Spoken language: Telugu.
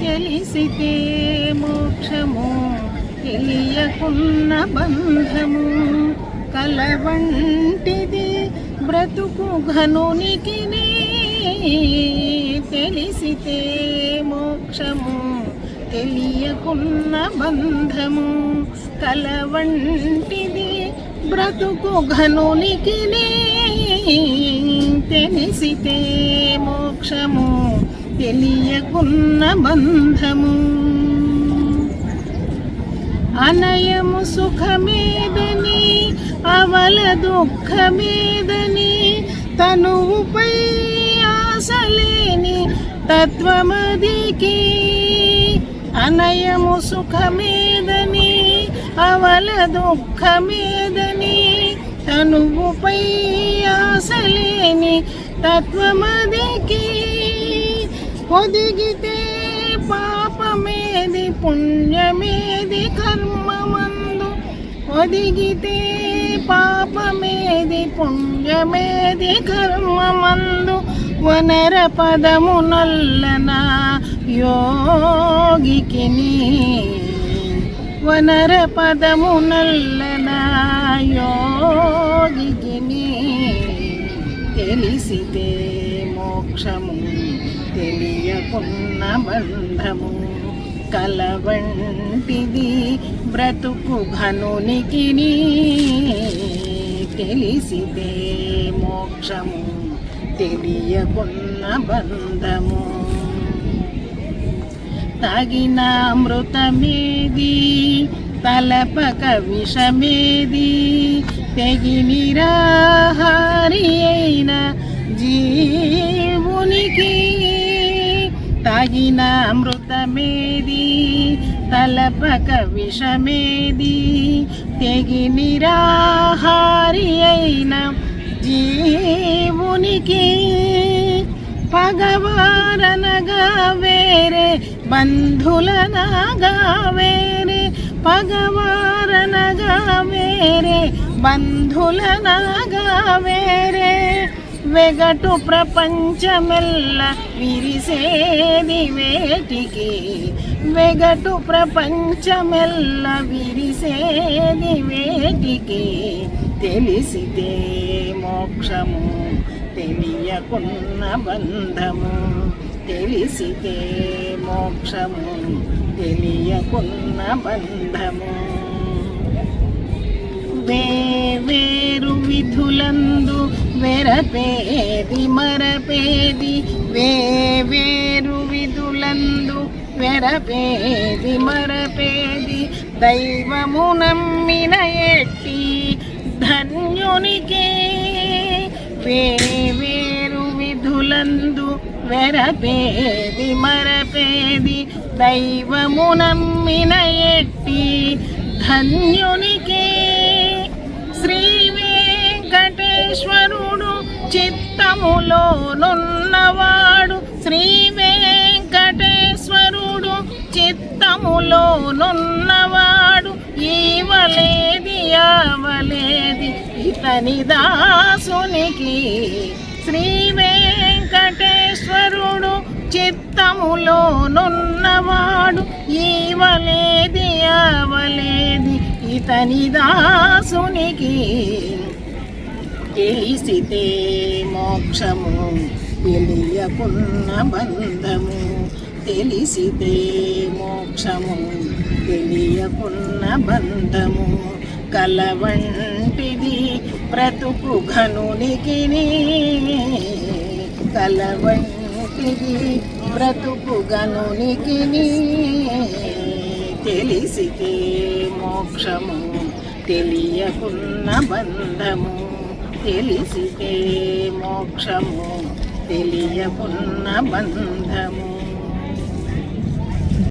తెలిసితే మోక్షము, తెలియకున్న బంధము. కలవంటిది బ్రతుకు ఘనునికి, తెలిసితే మోక్షము, తెలియకున్న బంధము. కలవంటిది బ్రతుకు ఘనునికి, తెలిసితే మోక్షము, తెలియకున్న బంధము. అనయము సుఖమేదని, అవల దుఃఖమేదని, తనువుపై ఆశలేని తత్వమదికి. అనయము సుఖమేదని, అవల దుఃఖమేదని, తనువుపై ఆశలేని తత్వమదికి. ఒదిగితే పాపమేది, పుణ్యమేది కర్మమందు. ఒదిగితే పాపమేది, పుణ్యమేది కర్మమందు. వనర పదము నల్లన యోగికిని, వనర పదము నల్లన యోగికిని. తెలిసితే మోక్షము, తెలియకున్న బంధము. కలవంటిది బ్రతుకు ఘనునికి, తెలిసితే మోక్షము, తెలియకున్న బంధము. తగిన అమృతమేది, తలపక విషమేది, తెగి నిరాహారి అయిన జీవునికి. తగిన అమృతమేది, తలపక విషమేది, తెగి నిరాహారి అయిన జీవునికి. పగవారనగా వేరే, బంధులనగా వేరే. పగవారనగా వేరే, బంధులనగా వేరే. వెగటు ప్రపంచమెల్ల విరిసేది వేటికి, వెగటు ప్రపంచమెల్ల విరిసేది వేటికి. తెలిసితే మోక్షము, తెలియకున్న బంధము. తెలిసితే మోక్షము, తెలియకున్న బంధము. వేరు విధులందు వెరపేది మరపేది, వేరు విధులందు వెరపేది మరపేది. దైవము నమ్మిన ఎట్టి ధన్యునికి. వేరు విధులందు వెరపేది మరపేది, దైవము నమ్మిన ఎట్టి ధన్యునికి. శ్రీ వెంకటేశ్వరుడు చిత్తములోనున్నవాడు, శ్రీ వెంకటేశ్వరుడు చిత్తములోనున్నవాడు. ఈవలేది ఆవలేది ఇతని దాసునికి. శ్రీ వెంకటేశ్వరుడు చిత్తములోనున్నవాడు, ఈవలేది ఆవలేది ఇతని దాసునికి. తెలిసితే మోక్షము, తెలియకున్న బంధము. తెలిసితే మోక్షము, తెలియకున్న బంధము. కలవంటిది బ్రతుకు ఘనునికి, కలవంటిది బ్రతుకు ఘనునికి. తెలిసితే మోక్షము, తెలియకున్న బంధము. తెలిసితే మోక్షము, తెలియకున్న బంధము.